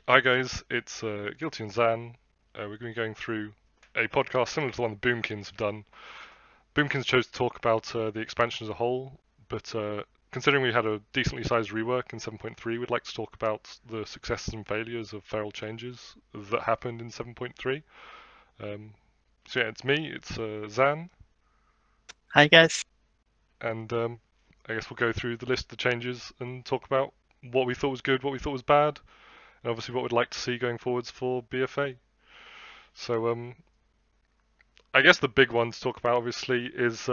Hi guys, it's Guilty and Zan. We're going to be going through a podcast similar to the one the Boomkins have done. Boomkins chose to talk about the expansion as a whole, but considering we had a decently sized rework in 7.3, we'd like to talk about the successes and failures of feral changes that happened in 7.3. So yeah, it's me, it's Zan, Hi guys. and I guess we'll go through the list of the changes and talk about what we thought was good, what we thought was bad, and obviously what we'd like to see going forwards for BFA. So I guess the big one to talk about obviously is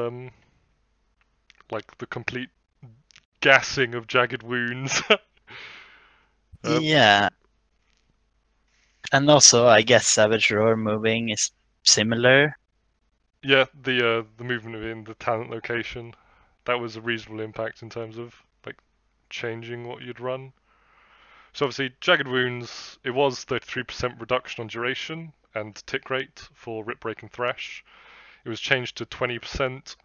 like the complete gassing of jagged wounds. um, Yeah, and also I guess Savage Roar moving is similar. yeah, the movement in the talent location, that was a reasonable impact in terms of like changing what you'd run. So obviously jagged wounds, it was 33% reduction on duration and tick rate for Rip Break and Thrash. It was changed to 20%.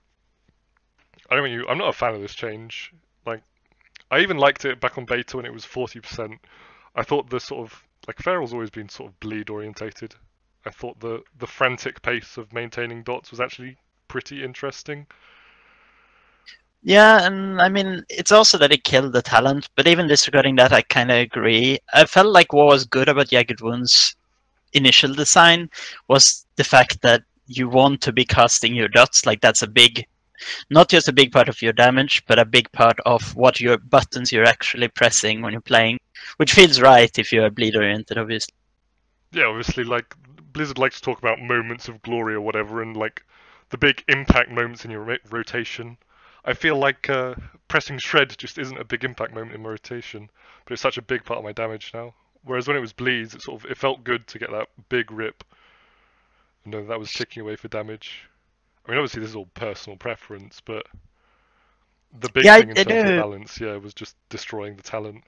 I don't mean you. I'm not a fan of this change. Like I even liked it back on beta when it was 40%. I thought the sort of like Feral's always been sort of bleed orientated. I thought the frantic pace of maintaining dots was actually pretty interesting. Yeah, and I mean it's also that it killed the talent, but even disregarding that, I kind of agree. I felt like what was good about Jagged Wound's initial design was the fact that you want to be casting your dots. Like that's a big, not just a big part of your damage, but a big part of what your buttons you're actually pressing when you're playing, which feels right if you're bleed oriented, obviously. Yeah, obviously like Blizzard likes to talk about moments of glory or whatever, and like the big impact moments in your rotation. I feel like pressing shred just isn't a big impact moment in my rotation, but it's such a big part of my damage now. Whereas when it was bleeds, it felt good to get that big rip and know that was ticking away for damage. I mean, obviously this is all personal preference, but the big Yeah, thing in I terms of do. balance, yeah, was just destroying the talent.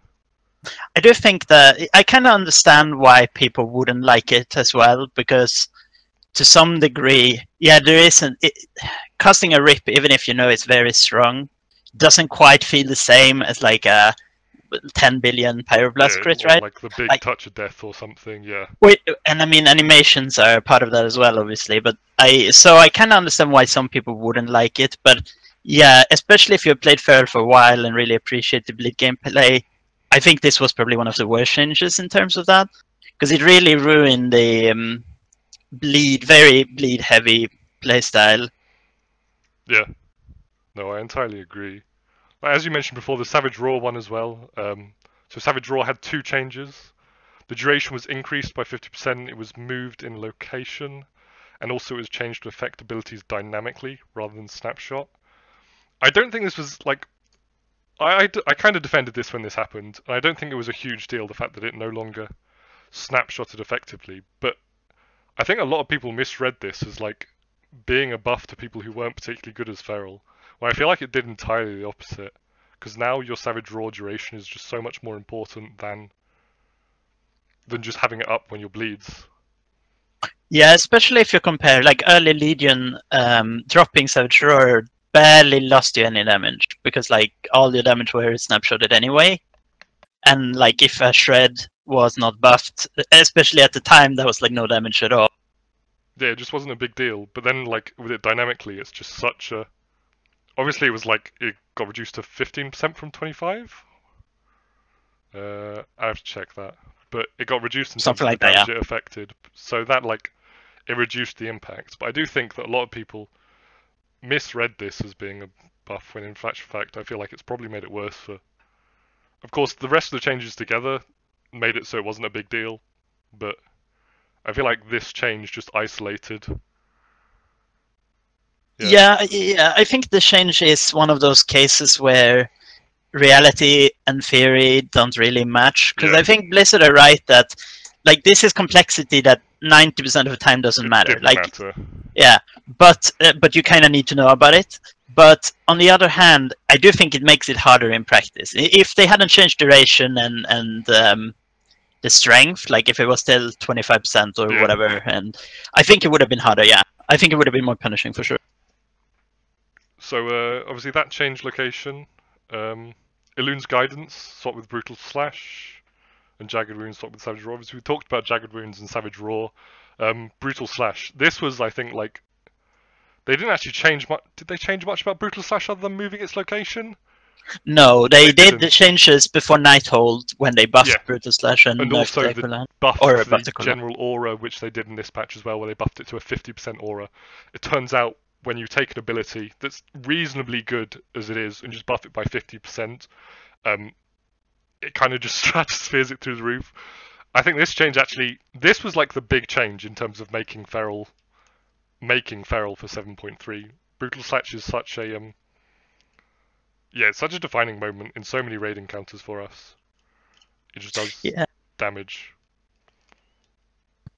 I do think that I kind of understand why people wouldn't like it as well, because to some degree, yeah, there isn't casting a rip, even if you know it's very strong, doesn't quite feel the same as like a 10 billion pyroblast Yeah, crit, or right? like the big Like, touch of death or something. Yeah, wait, and I mean animations are part of that as well, obviously. But I kind of understand why some people wouldn't like it, but yeah, especially if you've played Feral for a while and really appreciate the bleed gameplay, I think this was probably one of the worst changes in terms of that because it really ruined the very bleed heavy playstyle. yeah. No, I entirely agree. As you mentioned before, the Savage Raw one as well. So Savage Raw had two changes. The duration was increased by 50%. It was moved in location, and also it was changed to affect abilities dynamically rather than snapshot. I don't think this was like I kind of defended this when this happened, and I don't think it was a huge deal the fact that it no longer snapshotted effectively. But I think a lot of people misread this as like being a buff to people who weren't particularly good as Feral. Well, I feel like it did entirely the opposite, because now your Savage Raw duration is just so much more important than just having it up when your bleeds. Yeah, especially if you compare like early Legion, dropping Savage Roar barely lost you any damage because like all your damage were snapshotted anyway. And like if a shred was not buffed, especially at the time, that was like no damage at all. Yeah, it just wasn't a big deal. But then, like with it dynamically, it's just such a. Obviously, it was like it got reduced to 15% from 25. I have to check that, but it got reduced in terms Something of the like that, yeah. damage it affected. So that like it reduced the impact. But I do think that a lot of people misread this as being a buff when in fact I feel like it's probably made it worse for. Of course, the rest of the changes together made it so it wasn't a big deal, but I feel like this change just isolated. Yeah, Yeah, I think the change is one of those cases where reality and theory don't really match. Because yeah, I think Blizzard are right that like this is complexity that 90% of the time doesn't it matter. didn't Like matter. yeah, but you kind of need to know about it. But on the other hand, I do think it makes it harder in practice. If they hadn't changed duration and the strength, like if it was still 25% or Yeah. whatever, and I think it would have been harder. Yeah, I think it would have been more punishing for sure. So obviously that changed location. Um, Illune's guidance swapped with brutal slash. and Jagged Wounds swapped with Savage Roar. Obviously, we talked about Jagged Wounds and Savage Roar. Brutal Slash. This was, I think, like they didn't actually change much. Did they change much about Brutal Slash other than moving its location? No, they did didn't. the changes before Nighthold when they buffed Yeah. Brutal Slash and also nerfed the Equilan. buff Or for the buffed Equilan. general aura, which they did in this patch as well, where they buffed it to a 50% aura. It turns out when you take an ability that's reasonably good as it is and just buff it by 50%, it kind of just stratospheres it through the roof. I think this change actually, this was like the big change in terms of making Feral for 7.3. Brutal Slash is such a it's such a defining moment in so many raid encounters for us. It just does damage.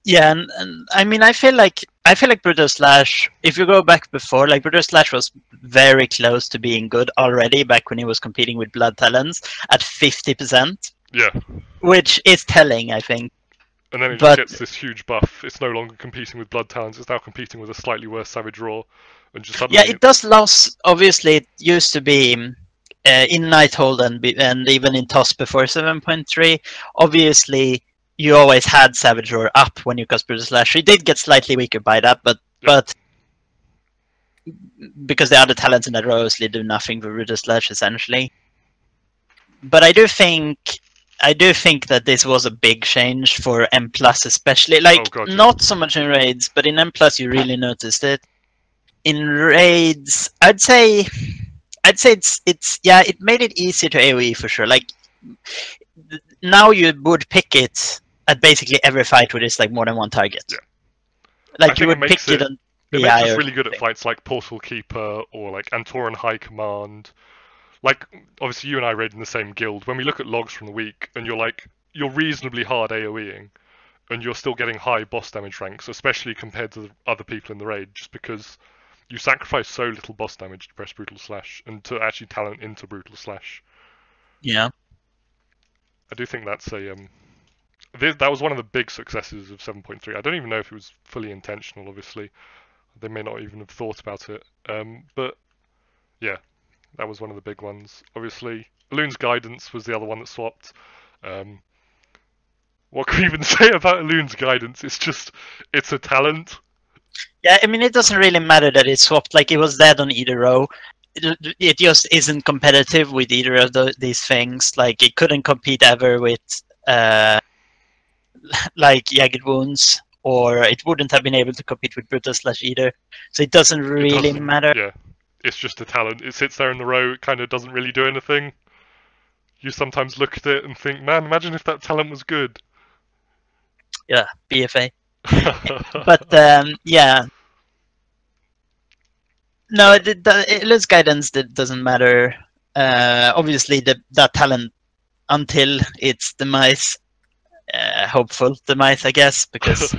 Yeah, and I mean, I feel like Brutal Slash. If you go back before, like Brutal Slash was very close to being good already back when he was competing with Blood Talons at 50%. Yeah. Which is telling, I think. And then it just gets this huge buff. It's no longer competing with Blood Talons. It's now competing with a slightly worse Savage Roar, and just suddenly. Yeah, it does lose. Obviously, it used to be in Nighthold and even in TOS before 7.3. Obviously, you always had Savage Roar up when you cast Brutal Slash. It did get slightly weaker by that, but because the other talents in that row obviously do nothing for Brutal Slash essentially. But I do think that this was a big change for M+, especially. Like, not so much in raids, but in M+, you really noticed it. In raids, I'd say it made it easier to AoE for sure. Like, now you would pick it at basically every fight where there's like more than one target. Yeah. Like, you would pick it on it makes us really good at fights like Portal Keeper or like Antoran High Command. Like, obviously you and I raid in the same guild. When we look at logs from the week and you're reasonably hard AoEing and you're still getting high boss damage ranks, especially compared to the other people in the raid, just because you sacrifice so little boss damage to press Brutal Slash and to actually talent into Brutal Slash. Yeah. I do think that's that was one of the big successes of 7.3. I don't even know if it was fully intentional, obviously. They may not even have thought about it. But yeah, that was one of the big ones. Obviously, Elun's Guidance was the other one that swapped. What can we even say about Elun's Guidance? It's a talent. Yeah, I mean, it doesn't really matter that it swapped. Like, it was dead on either row. It just isn't competitive with either of these things. Like, it couldn't compete ever with like Jagged Wounds, or it wouldn't have been able to compete with Brutal Slash either. So it doesn't really matter. Yeah, it's just a talent. It sits there in the row. It kind of doesn't really do anything. You sometimes look at it and think, man, imagine if that talent was good. Yeah, BFA. But yeah. No, Elun's Guidance doesn't matter. Obviously, that talent until its demise, hopeful demise, I guess, because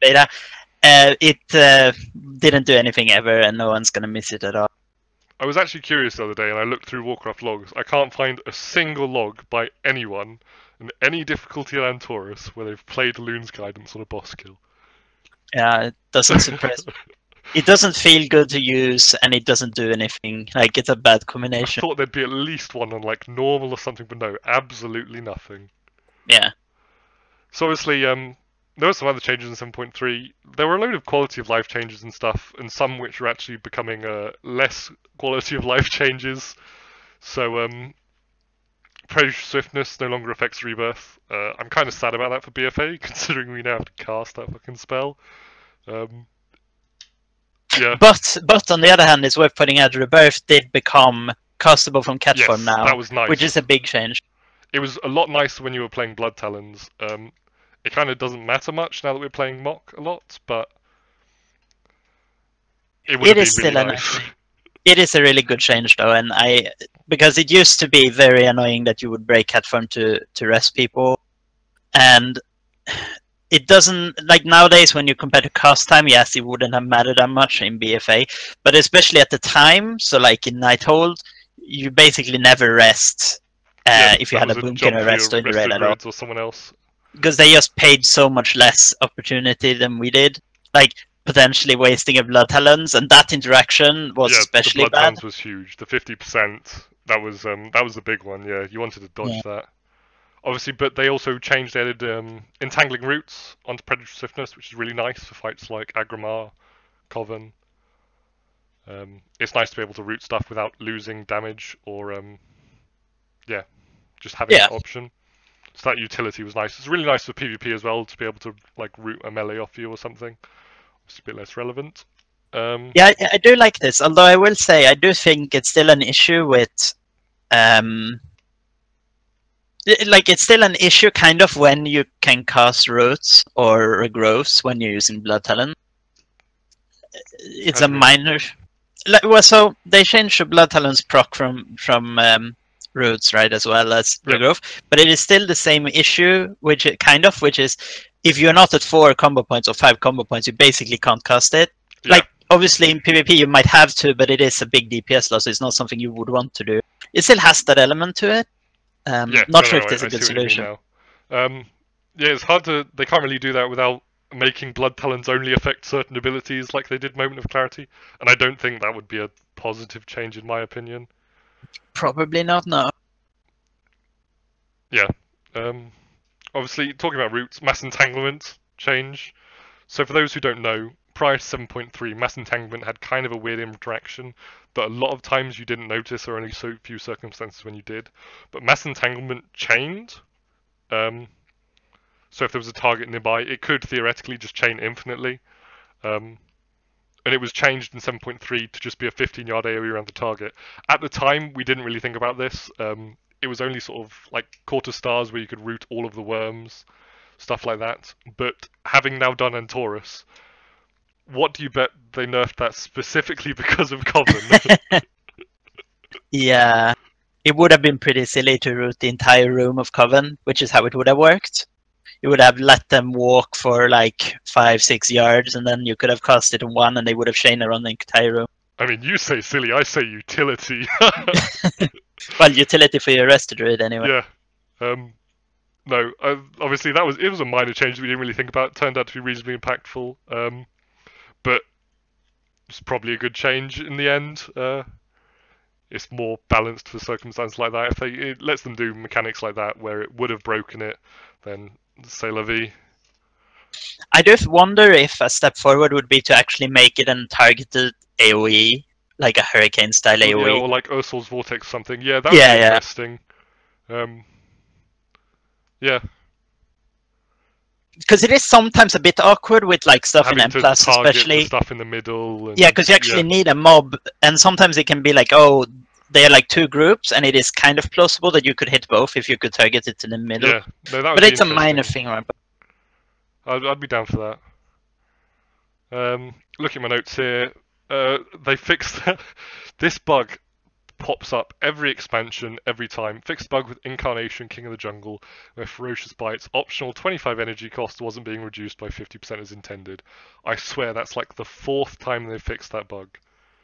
beta, it didn't do anything ever, and no one's gonna miss it at all. I was actually curious the other day, and I looked through Warcraft logs. I can't find a single log by anyone in any difficulty at Antorus where they've played Elun's Guidance on a boss kill. Yeah, it doesn't surprise me. It doesn't feel good to use, and it doesn't do anything. Like, it's a bad combination. I thought there'd be at least one on like normal or something, but no, absolutely nothing. Yeah. So obviously, there were some other changes in 7.3. There were a load of quality of life changes and stuff, and some which are actually becoming less quality of life changes. So, Predatory Swiftness no longer affects Rebirth. I'm kind of sad about that for BFA, considering we now have to cast that fucking spell. Yeah. But on the other hand, it's worth pointing out Rebirth did become castable from cat form now, that was nice. Which is a big change. It was a lot nicer when you were playing Blood Talons. It kind of doesn't matter much now that we're playing Mock a lot, but it would have been still really nice. It is a really good change though, and because it used to be very annoying that you would break cat form to rest people, and it doesn't, like nowadays when you compare to cast time, yes, it wouldn't have mattered that much in BFA, but especially at the time, so like in Nighthold, you basically never rest if you had a boomkin or rest in the raid at all. Or someone else. Because they just paid so much less opportunity than we did. Like, potentially wasting a Blood Talons, and that interaction was especially the Blood bad. Talons was huge. The 50%, that was the big one, yeah. You wanted to dodge that. Obviously, but they also changed, they added entangling roots onto Predator Swiftness, which is really nice for fights like Agramar, Coven. It's nice to be able to root stuff without losing damage or, yeah, just having that option. So that utility was nice. It's really nice for PvP as well to be able to like root a melee off you or something. It's a bit less relevant. Yeah, I do like this. Although I will say I do think it's still an issue with, like it's still an issue kind of when you can cast roots or regrowths when you're using Blood Talon. It's a minor. Well, so they changed the Blood Talon's proc from roots, right, as well as regrowth, but it is still the same issue, which is if you're not at 4 combo points or 5 combo points, you basically can't cast it. Yeah. Like obviously in PvP you might have to, but it is a big DPS loss. So it's not something you would want to do. It still has that element to it. Not sure if there's a good solution. Yeah, it's hard to. They can't really do that without making Blood Talons only affect certain abilities, like they did Moment of Clarity, and I don't think that would be a positive change in my opinion. Probably not. No. Yeah. Obviously, talking about roots, mass entanglement change. So for those who don't know, prior to 7.3, mass entanglement had kind of a weird interaction that a lot of times you didn't notice, or only so few circumstances when you did. But mass entanglement chained. So if there was a target nearby, it could theoretically just chain infinitely. And it was changed in 7.3 to just be a 15-yard area around the target. At the time, we didn't really think about this. It was only sort of like quarter stars where you could root all of the worms, stuff like that. But having now done Antorus, what do you bet they nerfed that specifically because of Coven? Yeah, it would have been pretty silly to root the entire room of Coven, which is how it would have worked. You would have let them walk for like 5-6 yards, and then you could have cast it in one, and they would have chained around the entire room. I mean, you say silly, I say utility. Well, utility for your Resto Druid anyway. Yeah. No, obviously it was a minor change that we didn't really think about. It turned out to be reasonably impactful. But it's probably a good change in the end. It's more balanced for circumstances like that. If it lets them do mechanics like that where it would have broken it, then c'est la vie. I do wonder if a step forward would be to actually make it a targeted AoE, like a Hurricane style AoE. Yeah, or like Ursul's Vortex or something. Yeah, that would be interesting. Yeah. Because it is sometimes a bit awkward with like stuff having in M+, especially stuff in the middle. And, yeah, because you actually need a mob, and sometimes it can be like, oh, they're like 2 groups, and it is kind of plausible that you could hit both if you could target it in the middle. Yeah, no, that would but it's a minor thing. I'd be down for that. Looking at my notes here, they fixed this bug. Pops up every expansion, every time. Fixed bug with Incarnation, King of the Jungle, where Ferocious Bite's optional 25 energy cost wasn't being reduced by 50% as intended. I swear that's like the 4th time they've fixed that bug.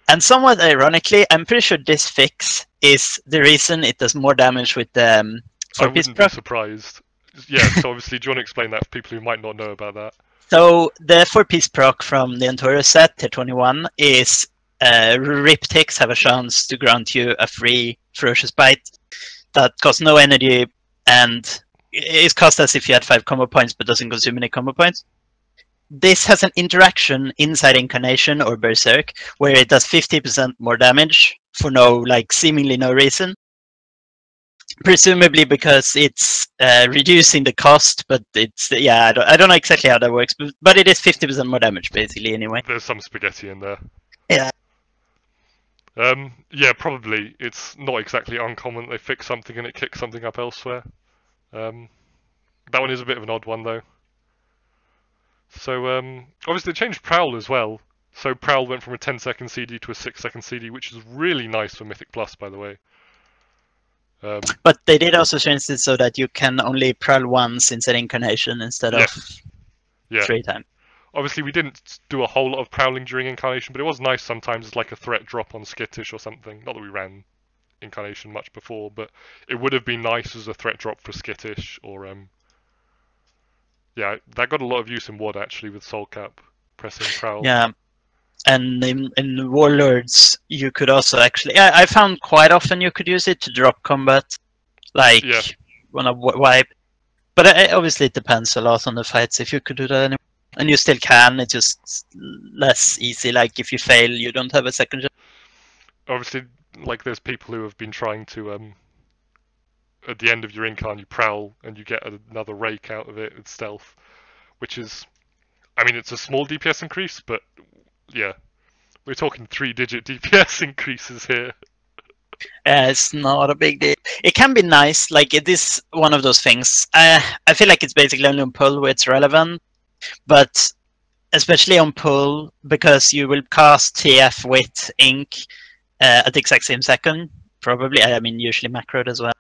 And somewhat ironically, I'm pretty sure this fix is the reason it does more damage with the 4-piece proc. I wouldn't be surprised. Yeah, so obviously, do you want to explain that for people who might not know about that? So the 4-piece proc from the Antorus set, tier 21, is Riptics have a chance to grant you a free Ferocious Bite that costs no energy and is cost as if you had 5 combo points but doesn't consume any combo points. This has an interaction inside Incarnation or Berserk where it does 50% more damage for seemingly no reason. Presumably because it's reducing the cost, but it's I don't know exactly how that works, but it is 50% more damage basically anyway. There's some spaghetti in there. Yeah. Yeah, probably. It's not exactly uncommon they fix something and it kicks something up elsewhere. That one is a bit of an odd one though. So obviously they changed Prowl as well. So Prowl went from a 10-second CD to a 6-second CD, which is really nice for Mythic Plus, by the way. But they did also change it so that you can only Prowl once inside Incarnation instead of 3 times. Obviously, we didn't do a whole lot of prowling during Incarnation, but it was nice sometimes as like a threat drop on Skittish or something. Not that we ran Incarnation much before, but it would have been nice as a threat drop for Skittish or yeah, that got a lot of use in WoD actually with Soulcap pressing Prowl. Yeah, and in Warlords you could also actually I found quite often you could use it to drop combat, like want to wipe. But obviously it depends a lot on the fights. If you could do that anyway. And you still can, it's just less easy. Like if you fail, you don't have a second chance. Obviously, like there's people who have been trying to at the end of your Incarn you prowl and you get another rake out of it with stealth, which is, I mean, it's a small DPS increase, but yeah, we're talking 3-digit DPS increases here. It's not a big deal. It can be nice, like it is one of those things. I feel like it's basically only on pull where it's relevant, but especially on pull, because you will cast TF with ink at the exact same second, probably. I mean, usually macroed as well.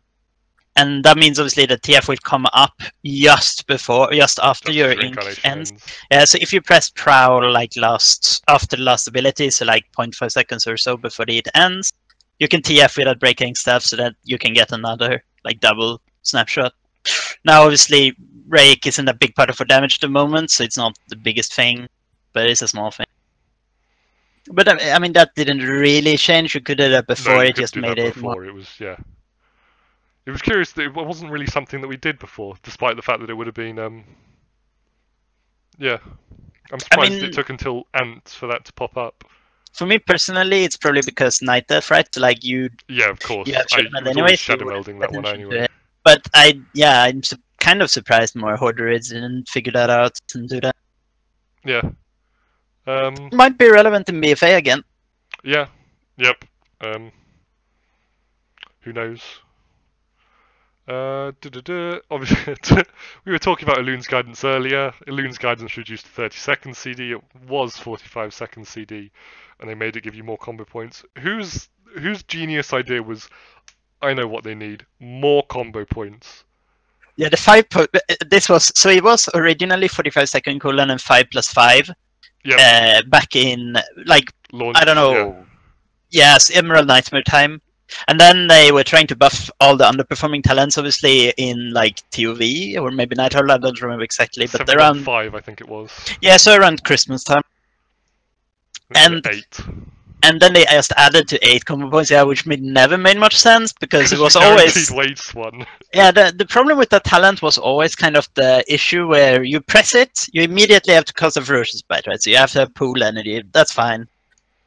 And that means obviously the TF will come up just after your ink ends. Yeah, so if you press Prowl like after the last ability, so like 0.5 seconds or so before it ends, you can TF without breaking stuff so that you can get another like double snapshot. Now obviously Rake isn't a big part of our damage at the moment, so it's not the biggest thing, but it's a small thing. But I mean that didn't really change. You could do that before, it just made it more. It was, yeah. It was curious that it wasn't really something that we did before, despite the fact that it would have been, yeah. I'm surprised it took until Ants for that to pop up. For me personally, it's probably because Night Death, right? Like you. Yeah, of course. You have Shadow Meld anyway. Shadow Melding that one anyway. But I'm kind of surprised more Horderids didn't figure that out and do that. Yeah. Might be relevant in BFA again. Yeah. Yep. Who knows? Obviously, we were talking about Elun's Guidance earlier. Elun's Guidance reduced to 30 seconds CD. It was 45 seconds CD, and they made it give you more combo points. Whose genius idea was, I know what they need, more combo points. Yeah, this was, so it was originally 45-second cooldown and 5+5. Yeah. Back in like launch, I don't know. Yeah. Yes, Emerald Nightmare time. And then they were trying to buff all the underperforming talents, obviously, in like TOV or maybe Nighthawk. I don't remember exactly, but around 5, I think it was. Yeah, so around Christmas time. And 8. And then they just added to 8 combo points, yeah, which never made much sense because it was always waste one. Yeah, the problem with that talent was always kind of the issue where you press it, you immediately have to cast a ferocious bite, right? So you have to have pool energy. That's fine.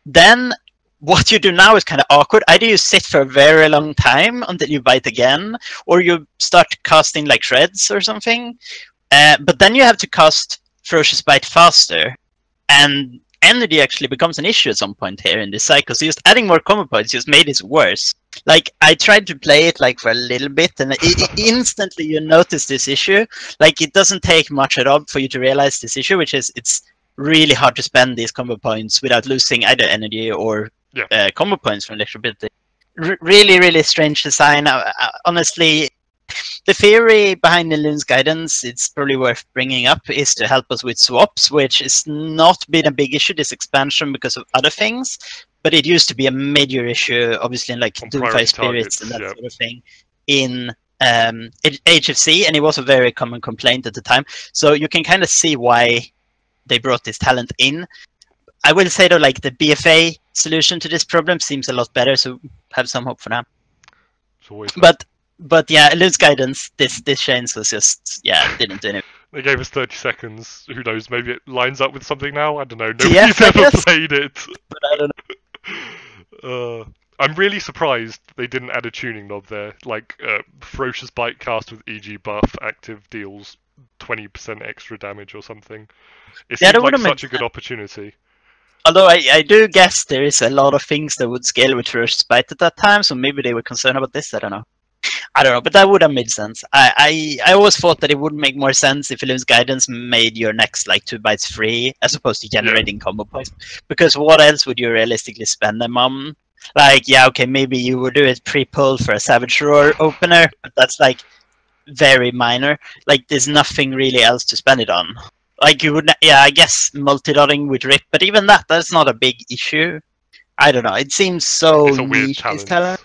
Then what you do now is kind of awkward. Either you sit for a very long time until you bite again, or you start casting like shreds or something. But then you have to cast Ferocious Bite faster. And energy actually becomes an issue at some point here in this cycle. So just adding more combo points just made it worse. Like, I tried to play it like for a little bit, and instantly you notice this issue. Like, it doesn't take much at all for you to realize this issue, which is it's really hard to spend these combo points without losing either energy or combo points from electroability. Really, really strange design. Honestly, the theory behind Elun's Guidance, it's probably worth bringing up, is to help us with swaps, which has not been a big issue this expansion because of other things, but it used to be a major issue, obviously, in like Doomfire Spirits and that sort of thing in HFC, and it was a very common complaint at the time. So you can kind of see why they brought this talent in. I will say though, like the BFA solution to this problem seems a lot better, so have some hope for that. But yeah, Elun's Guidance, this change was just, didn't do anything. They gave us 30 seconds. Who knows? Maybe it lines up with something now. I don't know. Nobody's ever played it. But I don't know. I'm really surprised they didn't add a tuning knob there. Like, Ferocious Bite cast with EG buff active deals 20% extra damage or something. It seemed like such a good opportunity. Although I do guess there is a lot of things that would scale with Ferocious Bite at that time, so maybe they were concerned about this. I don't know, but that would have made sense. I always thought that it would make more sense if Elun's Guidance made your next like 2 bites free as opposed to generating combo points. Because what else would you realistically spend them on? Like, okay, maybe you would do it pre-pull for a Savage Roar opener, but that's like very minor. Like, there's nothing really else to spend it on. Like, you would, I guess multi-dotting with Rip, but even that's not a big issue. I don't know. It seems so niche, this talent.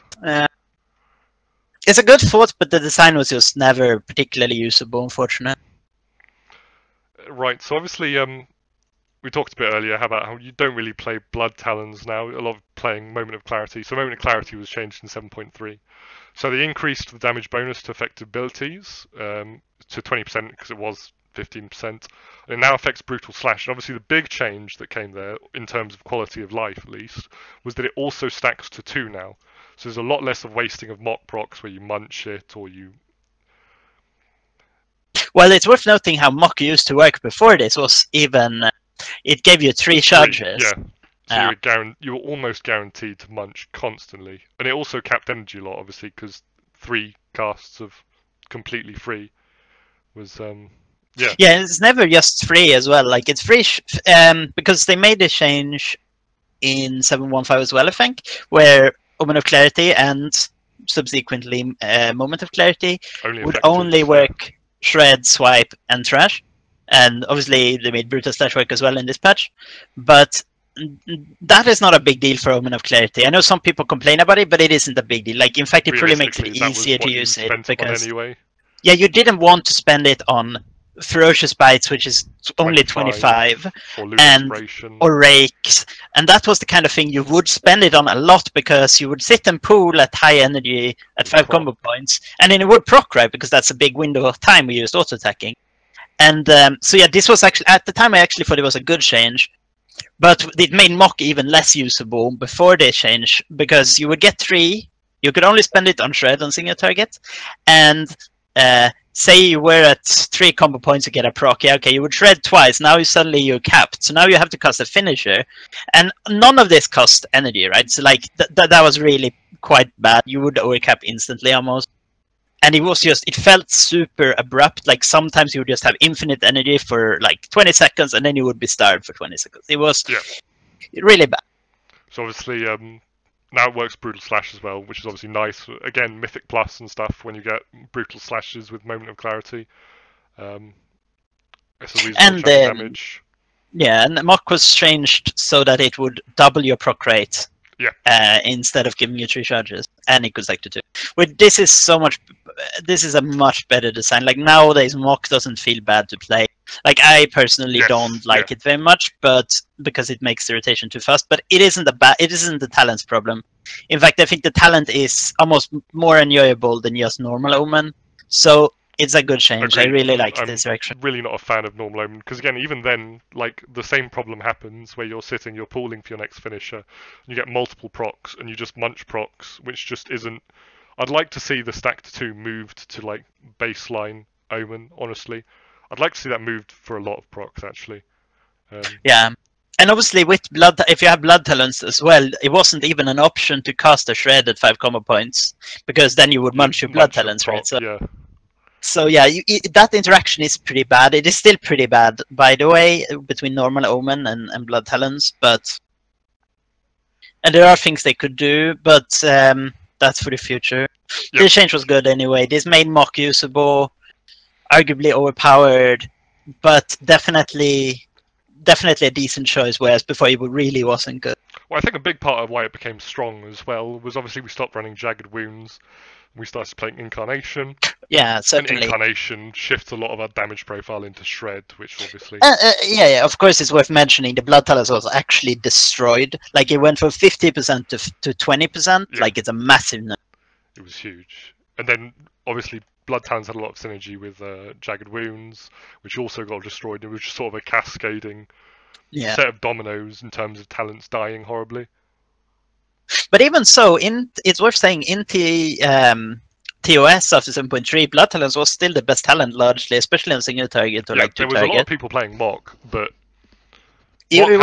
It's a good thought, but the design was just never particularly usable, unfortunately. Right, so obviously, we talked a bit earlier about how you don't really play Blood Talons now. A lot of playing Moment of Clarity. So Moment of Clarity was changed in 7.3. So they increased the damage bonus to effective abilities to 20% because it was 15%. It now affects Brutal Slash. And obviously the big change that came there, in terms of quality of life at least, was that it also stacks to 2 now. So there's a lot less of wasting of mock procs where you munch it or you... Well, it's worth noting how mock used to work before this was even... it gave you 3 charges. Yeah. So you were almost guaranteed to munch constantly. And it also capped energy a lot, obviously, because 3 casts of completely free was... Yeah, it's never just free as well. Like, it's free because they made a change in 7.1.5 as well, I think, where Omen of Clarity and subsequently Moment of Clarity would only work Shred, Swipe, and Trash. And obviously they made Brutal Slash work as well in this patch. But that is not a big deal for Omen of Clarity. I know some people complain about it, but it isn't a big deal. Like, in fact, it probably makes it easier to use it because yeah, you didn't want to spend it on Ferocious Bites, which is only 25, or Rakes, and that was the kind of thing you would spend it on a lot because you would sit and pool at high energy at 5 combo points, and then it would proc, right? Because that's a big window of time we used auto attacking. And so yeah, this was actually, at the time I actually thought it was a good change, but it made mock even less usable before they changed because you would get 3, you could only spend it on Shred on single target, and say you were at 3 combo points to get a proc. Yeah, okay, you would Shred twice. Now you're capped. So now you have to cast a finisher, and none of this cost energy, right? So like that was really quite bad. You would overcap instantly almost, and it felt super abrupt. Like sometimes you would just have infinite energy for like 20 seconds, and then you would be starved for 20 seconds. It was really bad. So obviously, now it works Brutal Slash as well, which is obviously nice. Again, Mythic Plus and stuff when you get Brutal Slashes with Moment of Clarity. It's a reasonable damage. Yeah, and Mock was changed so that it would double your proc rate. Yeah. Instead of giving you 3 charges, and it could stack to 2. But this is a much better design. Like nowadays, Mock doesn't feel bad to play. Like I personally don't like it very much, but because it makes the rotation too fast. But it isn't the talent's problem. In fact, I think the talent is almost more enjoyable than just normal Omen. So it's a good change. Agreed. I really like this direction. I'm really not a fan of normal Omen because again, even then, like the same problem happens where you're pooling for your next finisher, and you get multiple procs, and you just munch procs, which just isn't. I'd like to see the stack to 2 moved to like baseline Omen. Honestly, I'd like to see that moved for a lot of procs actually. Yeah. And obviously, with if you have Blood Talons as well, it wasn't even an option to cast a Shred at 5 combo points because then you would munch your Blood Talons, right? So yeah, that interaction is pretty bad. It is still pretty bad, by the way, between normal Omen and Blood Talons. And there are things they could do, but that's for the future. Yep. This change was good anyway. This made Mock usable, arguably overpowered, but definitely a decent choice, whereas before it really wasn't good. Well, I think a big part of why it became strong as well was obviously we stopped running Jagged Wounds. We started playing Incarnation. Yeah, certainly. And Incarnation shifts a lot of our damage profile into Shred, which obviously... yeah, of course it's worth mentioning the Blood Talons was actually destroyed. Like, it went from 50% to 20%. Yeah. Like, it's a massive number. It was huge. And then, obviously, Blood Talons had a lot of synergy with Jagged Wounds, which also got destroyed. It was just sort of a cascading set of dominoes in terms of talents dying horribly. But even so, it's worth saying in TOS after 7.3, Blood Talons was still the best talent largely, especially on single target or like 2 target. There was a lot of people playing Mock, but it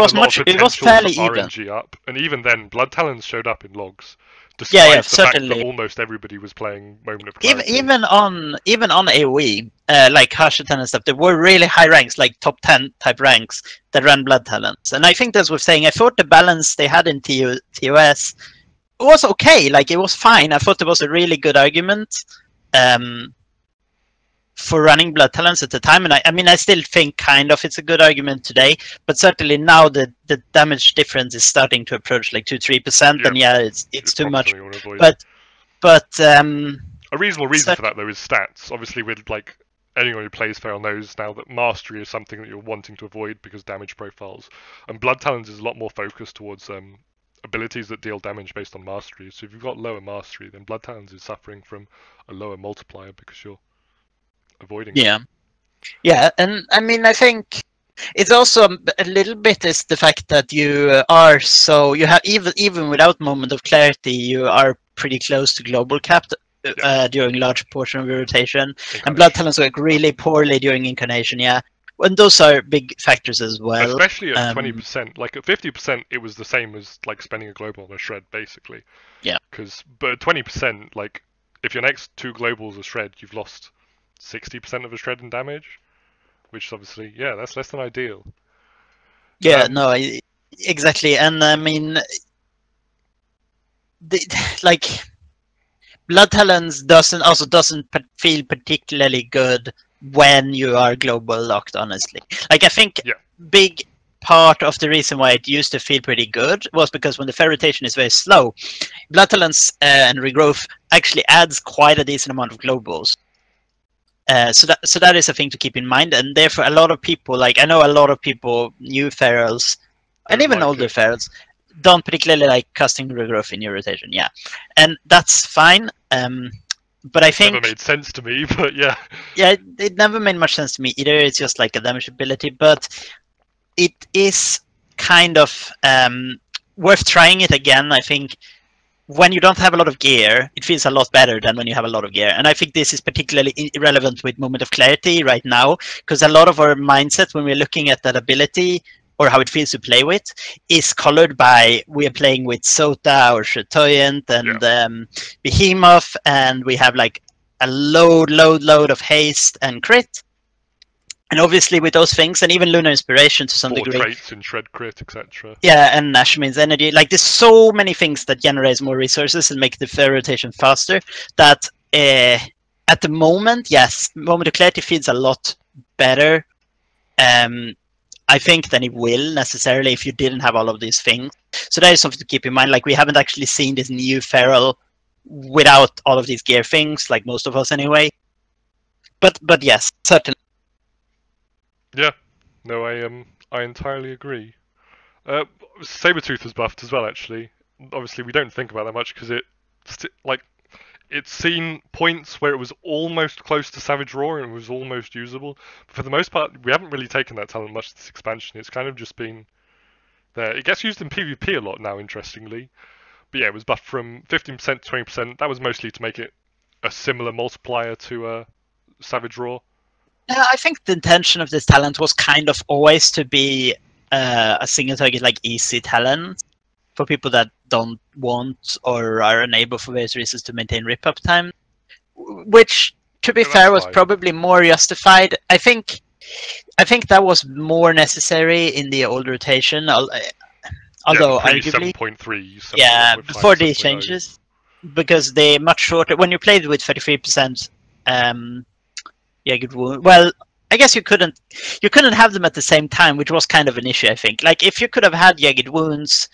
was fairly even. RNG up, and even then, Blood Talons showed up in logs. Despite the certainly. fact that almost everybody was playing Moment of Clarity. Even on AoE, like Hashitan and stuff, there were really high ranks, like top 10 type ranks that ran Blood Talons. And I think that's worth saying. I thought the balance they had in TOS was okay. Like, it was fine. I thought there was a really good argument for running Blood Talons at the time. And I mean, I still think kind of it's a good argument today. But certainly now the damage difference is starting to approach like 2-3%. And yeah, it's too much. But a reasonable reason for that, though, is stats. Obviously, with like anyone who plays Feral knows now that Mastery is something that you're wanting to avoid because damage profiles. And Blood Talons is a lot more focused towards abilities that deal damage based on mastery. So if you've got lower mastery, then Blood Talons is suffering from a lower multiplier because you're avoiding it. Yeah, and I mean, I think it's also a little bit is the fact that you have even without Moment of Clarity, you are pretty close to global cap during large portion of your rotation, and Blood Talons work really poorly during Incarnation. Yeah, and those are big factors as well. Especially at 20%. Like at 50%, it was the same as like spending a global on a shred, basically. Yeah. But at 20%, like if your next 2 globals are shred, you've lost 60% of a shred in damage, which is obviously, yeah, that's less than ideal. Yeah, no, exactly, and I mean, like Blood Talons doesn't feel particularly good when you are global locked. Honestly, like I think big part of the reason why it used to feel pretty good was because when the fair rotation is very slow, Blood Talons and regrowth actually adds quite a decent amount of globals. So that is a thing to keep in mind, and therefore a lot of people, like I know a lot of people, new ferals and even older ferals, don't particularly like casting regrowth in your rotation. Yeah, and that's fine. But I think never made sense to me. But yeah, it never made much sense to me either. It's just like a damage ability, but it is kind of worth trying it again. I think when you don't have a lot of gear, it feels a lot better than when you have a lot of gear. And I think this is particularly irrelevant with Moment of Clarity right now, because a lot of our mindset when we're looking at that ability or how it feels to play with is colored by we are playing with Sota or Chatoyant and Behemoth, and we have like a load of haste and crit. And obviously with those things, and even Lunar Inspiration to some degree. Traits and Shred Crit, etc. Yeah, and Nashmin's Energy. Like there's so many things that generate more resources and make the fair rotation faster that at the moment, yes, Moment of Clarity feels a lot better. I think than it will necessarily if you didn't have all of these things. So that is something to keep in mind. Like we haven't actually seen this new feral without all of these gear things, like most of us anyway. But yes, certainly. Yeah, no, I entirely agree. Sabertooth was buffed as well, actually. Obviously, we don't think about that much because it's seen points where it was almost close to Savage Roar and it was almost usable. But for the most part, we haven't really taken that talent much this expansion. It's kind of just been there. It gets used in PvP a lot now, interestingly. But yeah, it was buffed from 15% to 20%. That was mostly to make it a similar multiplier to Savage Roar. I think the intention of this talent was kind of always to be a single target, like easy talent for people that don't want or are unable for various reasons to maintain rip-up time, which, to be fair, was probably more justified. I think that was more necessary in the old rotation, although arguably 7.3. Yeah, before these changes, because they much shorter. When you played with 33%. Jagged wound. Well, I guess you couldn't have them at the same time, which was kind of an issue, I think. Like if you could have had Jagged Wounds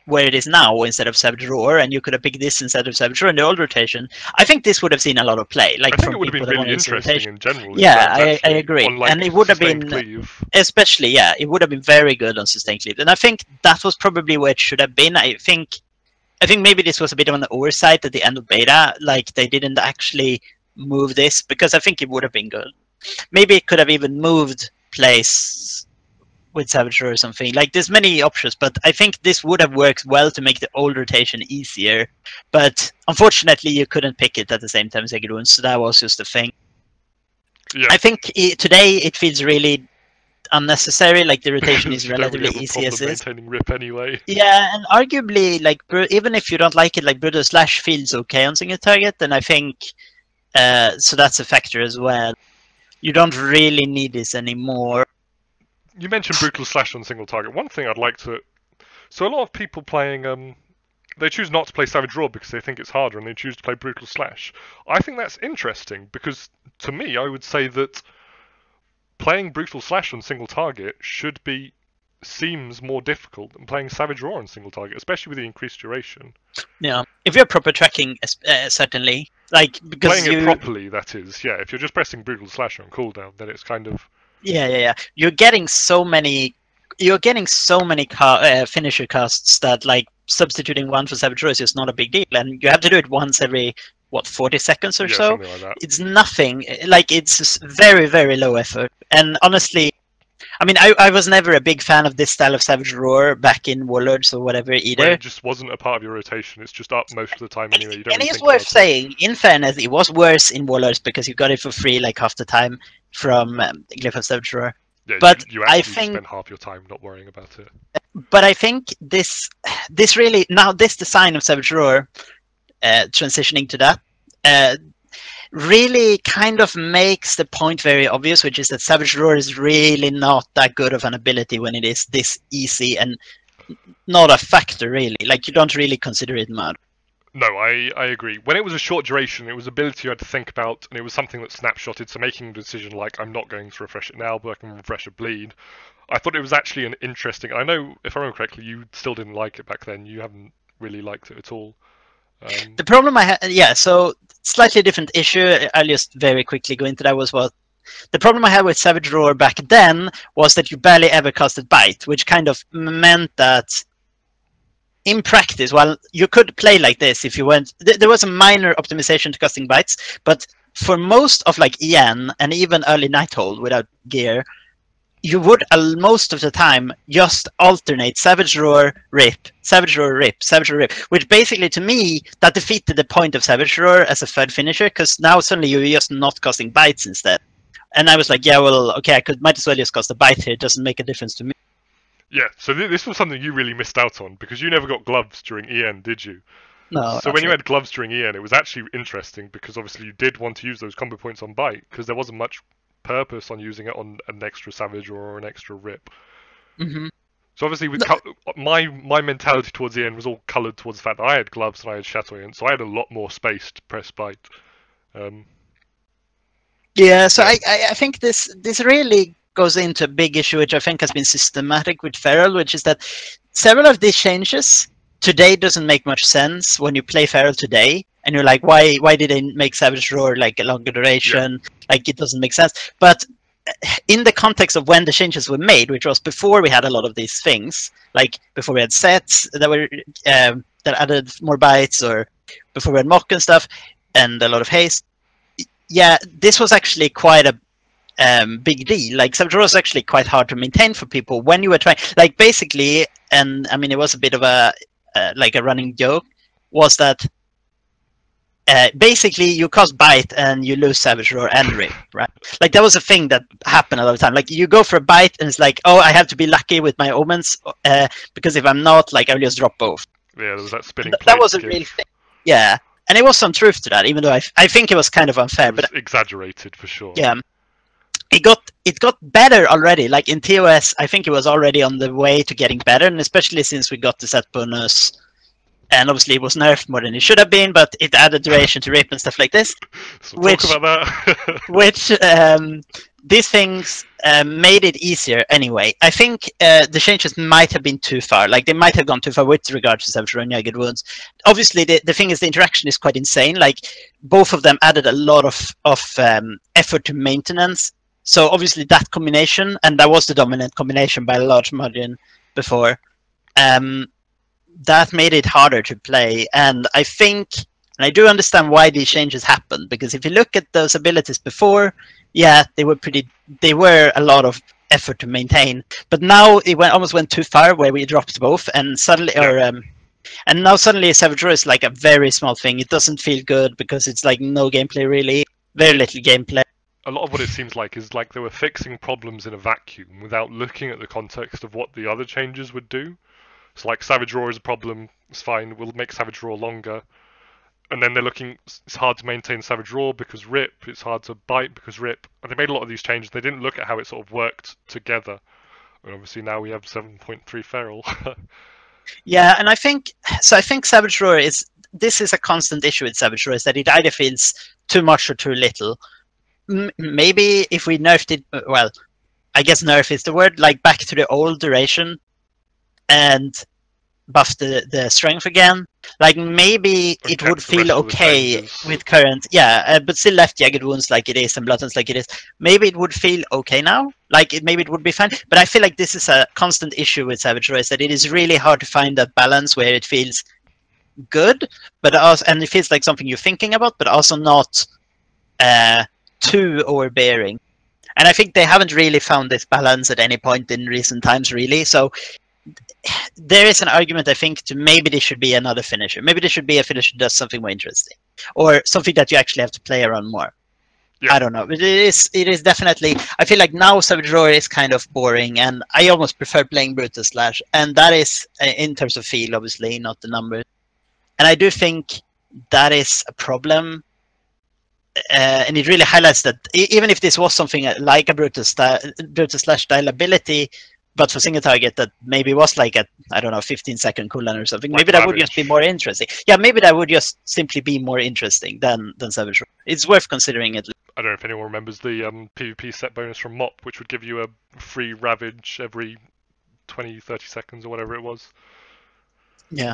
where it is now instead of Savage Roar, and you could have picked this instead of Savage Roar in the old rotation, I think this would have seen a lot of play. Like I think it would have been really interesting in general. Yeah, I agree. And it would have been, especially, it would have been very good on Sustained Cleave. And I think that was probably where it should have been. I think maybe this was a bit of an oversight at the end of beta. Like they didn't actually move this, because I think it would have been good. Maybe it could have even moved place with Savage Roar or something. Like there's many options, but I think this would have worked well to make the old rotation easier. But unfortunately, you couldn't pick it at the same time as Jagged Wounds, so that was just the thing. Yeah. I think today it feels really unnecessary. Like the rotation is relatively easy as is. Maintaining rip anyway. Yeah, and arguably, like even if you don't like it, like Brutal Slash feels okay on single target, and I think. So that's a factor as well. You don't really need this anymore. You mentioned Brutal Slash on single target. One thing I'd like to... So a lot of people playing... they choose not to play Savage Roar because they think it's harder, and they choose to play Brutal Slash. I think that's interesting, because to me, I would say that playing Brutal Slash on single target seems more difficult than playing Savage Roar on single target, especially with the increased duration. Yeah, if you're proper tracking, certainly. Like because playing it properly, that is. Yeah, if you're just pressing Brutal Slash on cooldown, then it's kind of. Yeah. You're getting so many finisher casts that like substituting one for Savage Roar is just not a big deal, and you have to do it once every 40 seconds or so. Something like that. It's nothing. Like, it's just very, very low effort. And honestly, I mean, I was never a big fan of this style of Savage Roar back in Warlords or whatever either. When it just wasn't a part of your rotation. It's just up most of the time anyway. You don't And really it's think worth about it. saying, in fairness, it was worse in Warlords because you got it for free like half the time from Glyph of Savage Roar. Yeah, But you I actually think, spend half your time not worrying about it. but I think this really, now this design of Savage Roar, transitioning to that, really kind of makes the point very obvious, which is that Savage Roar is really not that good of an ability when it is this easy and not a factor really. Like, you don't really consider it much. No, I agree. When it was a short duration, it was ability you had to think about, and it was something that snapshotted. So making a decision like, I'm not going to refresh it now, but I can refresh a bleed. I thought it was actually an interesting. I know, if I remember correctly, you still didn't like it back then. You haven't really liked it at all. The problem I had, yeah, so slightly different issue. I'll just very quickly go into that. Was what the problem I had with Savage Roar back then was that you barely ever casted Bite, which kind of meant that in practice, while you could play like this if you went, there was a minor optimization to casting Bites, but for most of like EN and even early Nighthold without gear, you would most of the time just alternate Savage Roar, Rip, Savage Roar, Rip, Savage Roar, Rip, which basically to me, that defeated the point of Savage Roar as a third finisher, because now suddenly you're just not casting Bites instead. And I was like, yeah, well, okay, might as well just cast a Bite here, it doesn't make a difference to me. Yeah, so this was something you really missed out on, because you never got gloves during EN, did you? No. So when you had gloves during EN, it was actually interesting, because obviously you did want to use those combo points on Bite, because there wasn't much purpose on using it on an extra Savage or an extra Rip. Mm-hmm. So obviously, my mentality towards the end was all coloured towards the fact that I had gloves and I had Chatoyant, so I had a lot more space to press Bite. Yeah, so I think this really goes into a big issue, which I think has been systematic with Feral, which is that several of these changes today doesn't make much sense when you play Feral today, and you're like, why did they make Savage Roar like a longer duration? Yeah. Like, it doesn't make sense. But in the context of when the changes were made, which was before we had a lot of these things, like before we had sets that were that added more bites, or before we had mock and stuff, and a lot of haste. Yeah, this was actually quite a big deal. Like, Savage Roar was actually quite hard to maintain for people when you were trying. Like, basically, and I mean, it was a bit of a like a running joke, was that basically you cast Bite and you lose Savage Roar and Rip, right? Like, that was a thing that happened a lot of time. Like, you go for a Bite and it's like, oh, I have to be lucky with my omens, because if I'm not, like, I'll just drop both. Yeah, there was that spinning plate. That was a real thing. Yeah. And it was some truth to that, even though I think it was kind of unfair. But exaggerated for sure. Yeah, it got better already. Like in TOS, I think it was already on the way to getting better, and especially since we got the set bonus. And obviously, it was nerfed more than it should have been, but it added duration to Rip and stuff like this. So talk about that. Which these things made it easier anyway. I think the changes might have been too far. Like, they might have gone too far with regards to Savage Roar and Jagged Wounds. Obviously, the thing is, the interaction is quite insane. Like, both of them added a lot of effort to maintenance. So obviously that combination, and that was the dominant combination by a large margin before, that made it harder to play. And I think, and I do understand why these changes happened, because if you look at those abilities before, yeah, they were a lot of effort to maintain. But now it almost went too far, where we dropped both, and suddenly, and now suddenly Savage Roar is like a very small thing. It doesn't feel good because it's like no gameplay really, very little gameplay. A lot of what it seems like is like they were fixing problems in a vacuum without looking at the context of what the other changes would do. So like Savage Roar is a problem, it's fine, we'll make Savage Roar longer. And then they're looking, it's hard to maintain Savage Roar because Rip, it's hard to Bite because Rip. And they made a lot of these changes, they didn't look at how it sort of worked together. And obviously now we have 7.3 Feral. Yeah, and I think Savage Roar this is a constant issue with Savage Roar, is that it either feels too much or too little. Maybe if we nerfed it, well, I guess nerf is the word, like back to the old duration, and buff the strength again. Like maybe And it kept would the feel rest of the okay changes. with current, but still left Jagged Wounds like it is and Bloodhounds like it is. Maybe it would feel okay now. Like maybe it would be fine. But I feel like this is a constant issue with Savage Roar, is that it is really hard to find that balance where it feels good, but also, and it feels like something you're thinking about, but also not too overbearing. And I think they haven't really found this balance at any point in recent times, really. So there is an argument, I think, to maybe this should be another finisher. Maybe this should be a finisher that does something more interesting, or something that you actually have to play around more. Yeah. I don't know. But it is definitely. I feel like now Savage Roar is kind of boring, and I almost prefer playing Brutal Slash, and that is in terms of feel, obviously, not the numbers. And I do think that is a problem. And it really highlights that even if this was something like a Brutal Slash style ability, but for single target that maybe was like a, I don't know, 15-second cooldown or something, Like maybe that would just be Ravage. more interesting. Yeah, maybe that would just simply be more interesting than Savage Roar. It's worth considering it. I don't know if anyone remembers the PvP set bonus from Mop, which would give you a free Ravage every 20, 30 seconds or whatever it was. Yeah.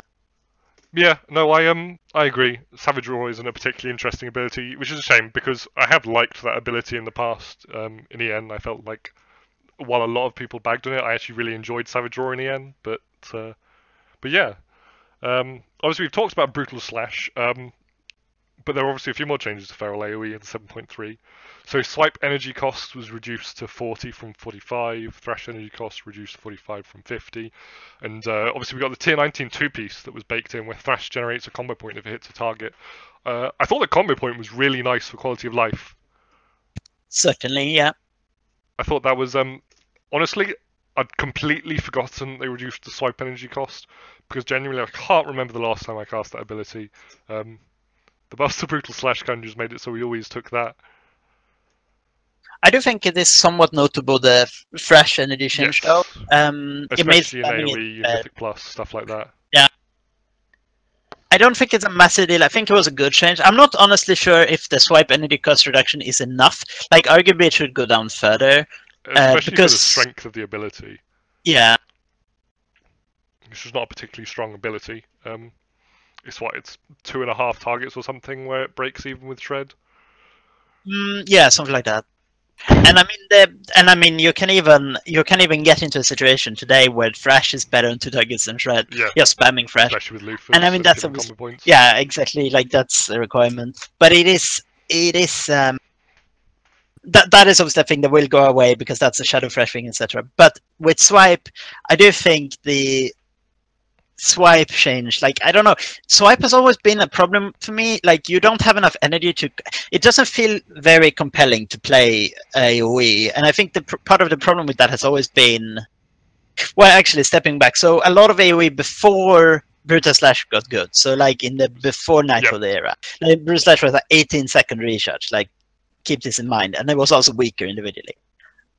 Yeah, no, I agree. Savage Roar isn't a particularly interesting ability, which is a shame because I have liked that ability in the past. In the end, I felt like while a lot of people bagged on it, I actually really enjoyed Savage Roar in the end. But yeah, obviously we've talked about Brutal Slash, but there are obviously a few more changes to Feral AoE in 7.3. So swipe energy cost was reduced to 40 from 45, thrash energy cost reduced to 45 from 50, and obviously we got the tier 19 two-piece that was baked in where thrash generates a combo point if it hits a target. I thought the combo point was really nice for quality of life. Certainly, yeah. I thought that was, honestly, I'd completely forgotten they reduced the swipe energy cost, because genuinely I can't remember the last time I cast that ability. The buffs to Brutal Slash kind of just made it so we always took that. I do think it is somewhat notable, the fresh energy change, though. Especially in AoE and Mythic Plus, stuff like that. Yeah. I don't think it's a massive deal. I think it was a good change. I'm not honestly sure if the swipe energy cost reduction is enough. Like, arguably it should go down further. Especially because for the strength of the ability. Yeah. Which is not a particularly strong ability. It's 2.5 targets or something where it breaks even with Shred. Yeah, something like that. And I mean, you can even get into a situation today where Thrash is better on 2 targets than Shred. Yeah. You're spamming Thrash. Especially with Lufus. And I mean, that's combo points. Yeah, exactly. Like, that's a requirement. But it is that is obviously a thing that will go away because that's a Shadow Thrashing, etc. But with Swipe, I do think the swipe change, like, I don't know, swipe has always been a problem for me. Like, you don't have enough energy to, it doesn't feel very compelling to play AoE, and I think the part of the problem with that has always been, well, actually stepping back, so a lot of AoE before Brutal Slash got good, so like in the before Nightfall era, like, Brutal Slash was an 18-second recharge, like, keep this in mind, and it was also weaker individually,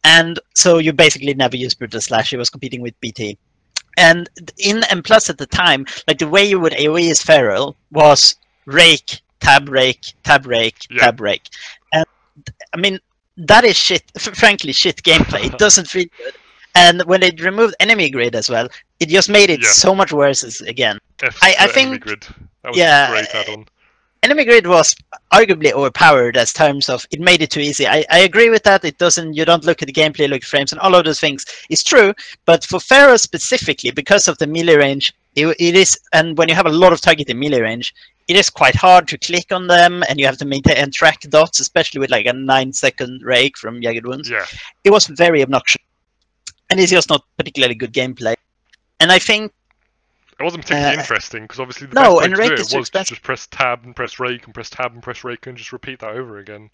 and so you basically never used Brutal Slash. It was competing with BT. And in M Plus at the time, like, the way you would AoE as Feral was rake, tab rake, tab rake, tab rake. And I mean, that is shit, frankly, shit gameplay. It doesn't feel good. And when they removed enemy grid as well, it just made it so much worse again. I think enemy grid. That was a great add-on. Enemy grid was arguably overpowered as terms of it made it too easy. I agree with that. It doesn't, you don't look at the gameplay, look at frames, and all of those things is true. But for Pharaoh specifically, because of the melee range, it is, and when you have a lot of target in melee range, it is quite hard to click on them, and you have to maintain and track dots, especially with like a 9-second rake from Jagged Wounds. Yeah. It was very obnoxious, and it's just not particularly good gameplay. And I think it wasn't particularly interesting because obviously the best way to do it was to just press tab and press rake and press tab and press rake and just repeat that over again.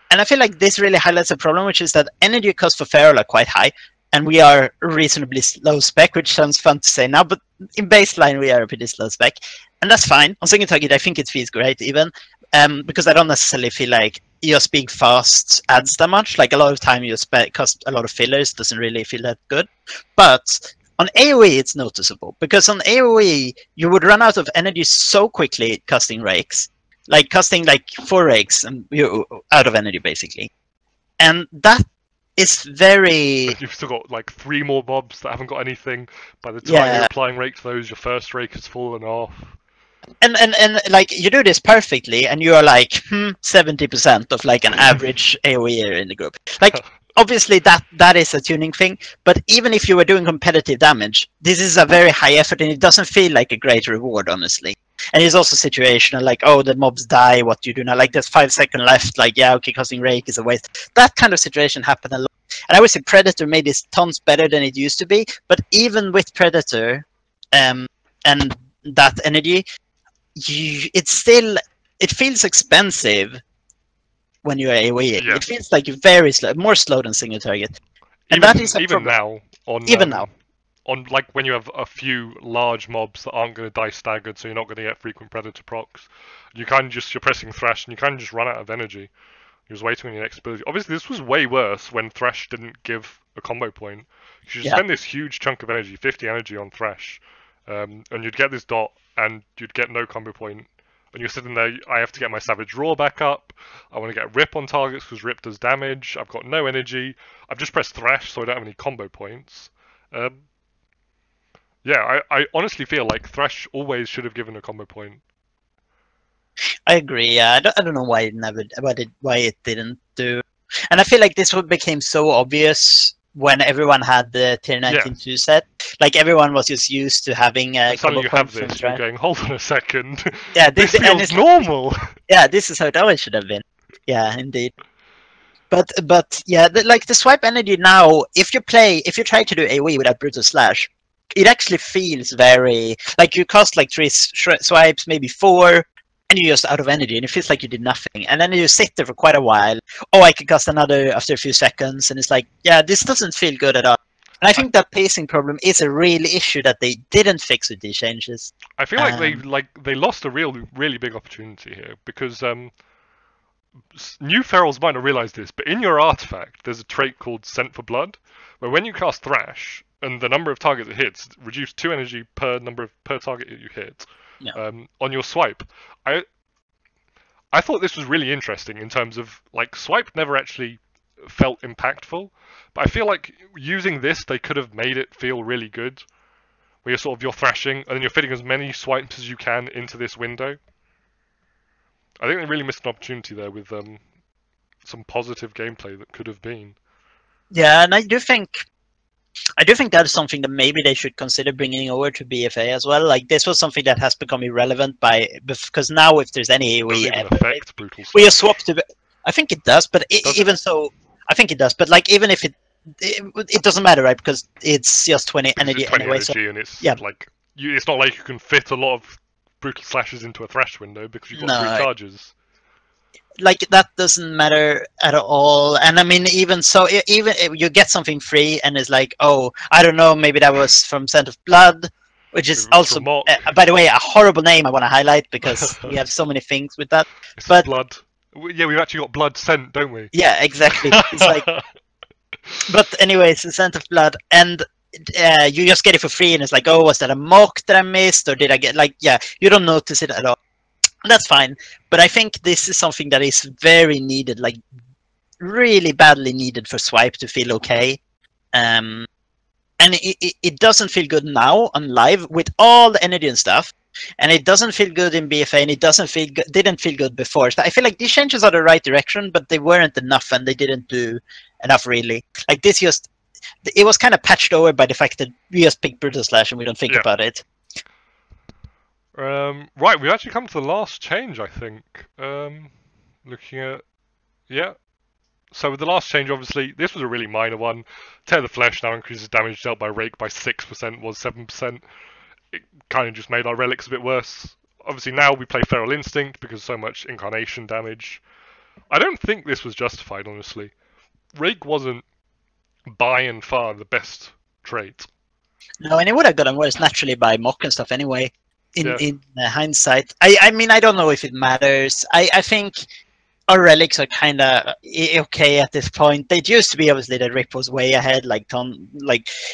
And I feel like this really highlights a problem, which is that energy costs for Feral are quite high, and we are reasonably low spec, which sounds fun to say now, but in baseline we are a pretty slow spec, and that's fine. On single target, I think it feels great even, because I don't necessarily feel like just being fast adds that much. Like, a lot of time you cost a lot of fillers, doesn't really feel that good, but on AoE, it's noticeable, because on AoE, you would run out of energy so quickly casting rakes. Like, casting like 4 rakes, and you're out of energy, basically. And that it's very... But you've still got like 3 more mobs that haven't got anything. By the time you're applying rake to those, your first rake has fallen off. And like you do this perfectly, and you are like 70% of like an average AoEer in the group. Like obviously that is a tuning thing, but even if you were doing competitive damage, this is a very high effort, and it doesn't feel like a great reward, honestly. And it's also situational, like, oh, the mobs die, what do you do now? Like, there's 5 seconds left, like, yeah, okay, casting Rake is a waste. That kind of situation happened a lot. And I would say Predator made this tons better than it used to be, but even with Predator and that energy, it feels expensive when you're AoE. Yeah. It feels like you're very slow, more slow than single target. And Even, that is a even problem. now, on like when you have a few large mobs that aren't going to die staggered, so you're not going to get frequent predator procs, you're pressing thrash and you kind of just run out of energy. You're just waiting on your next ability. Obviously, this was way worse when thrash didn't give a combo point. You should spend this huge chunk of energy, 50 energy on thrash, and you'd get this dot and you'd get no combo point. And you're sitting there, I have to get my Savage Roar back up, I want to get Rip on targets because Rip does damage, I've got no energy, I've just pressed Thrash so I don't have any combo points. Yeah, I honestly feel like Thrash always should have given a combo point. I agree. Yeah, I don't know why it didn't do. And I feel like this became so obvious when everyone had the tier 19-2 set. Like everyone was just used to having a suddenly you have this, you're going, hold on a second. Yeah, this feels normal. Yeah, this is how it always should have been. Yeah, indeed. But yeah, like the swipe energy now, if you try to do AoE without Brutal Slash, it actually feels very like you cost like 3 swipes, maybe 4, and you're just out of energy, and it feels like you did nothing. And then you sit there for quite a while. Oh, I could cast another after a few seconds, and it's like, yeah, this doesn't feel good at all. And I think that pacing problem is a real issue that they didn't fix with these changes. I feel like they lost a really big opportunity here because new ferals might not realize this, but in your artifact there's a trait called Scent for Blood, where when you cast Thrash and the number of targets it hits reduce 2 energy per target you hit. Yeah. On your swipe. I thought this was really interesting in terms of like swipe never actually felt impactful, but I feel like using this they could have made it feel really good, where you're thrashing and then you're fitting as many swipes as you can into this window. I think they really missed an opportunity there with some positive gameplay that could have been. Yeah, and I do think that is something that maybe they should consider bringing over to BFA as well. Like this was something that has become irrelevant because now if there's any AoE, we just swap to. I think it does, but even so, I think it does. But like even if it doesn't matter, right? Because it's just 20 energy anyway. And it's like it's not like you can fit a lot of Brutal Slashes into a Thrash window because you've got 3 charges. Like that doesn't matter at all. And I mean, even so, even if you get something free and it's like, oh, I don't know, maybe that was from Scent of Blood, which is also, by the way, a horrible name I want to highlight because we have so many things with that. But blood. Yeah, we've actually got blood scent, don't we? Yeah, exactly. It's like, but anyways, the Scent of Blood, and you just get it for free, and it's like, oh, was that a mock that I missed, or did I get like, yeah, you don't notice it at all. That's fine, but I think this is something that is very needed, like really badly needed for swipe to feel okay. And it doesn't feel good now on live with all the energy and stuff, and it doesn't feel good in BFA, and it didn't feel good before. So I feel like these changes are the right direction, but they weren't enough, and they didn't do enough really. Like this it was kind of patched over by the fact that we just pick Brutal Slash and we don't think about it. Right, we've actually come to the last change, I think. Looking at... Yeah. So with the last change, obviously, this was a really minor one. Tear the Flesh now increases damage dealt by Rake by 6%, was 7%. It kind of just made our relics a bit worse. Obviously now we play Feral Instinct because so much Incarnation damage. I don't think this was justified, honestly. Rake wasn't by and far the best trait. No, and it would have gotten worse naturally by Mock and stuff anyway. In hindsight, I mean, I don't know if it matters. I think our relics are kind of okay at this point. They used to be, obviously, that Rip was way ahead. Like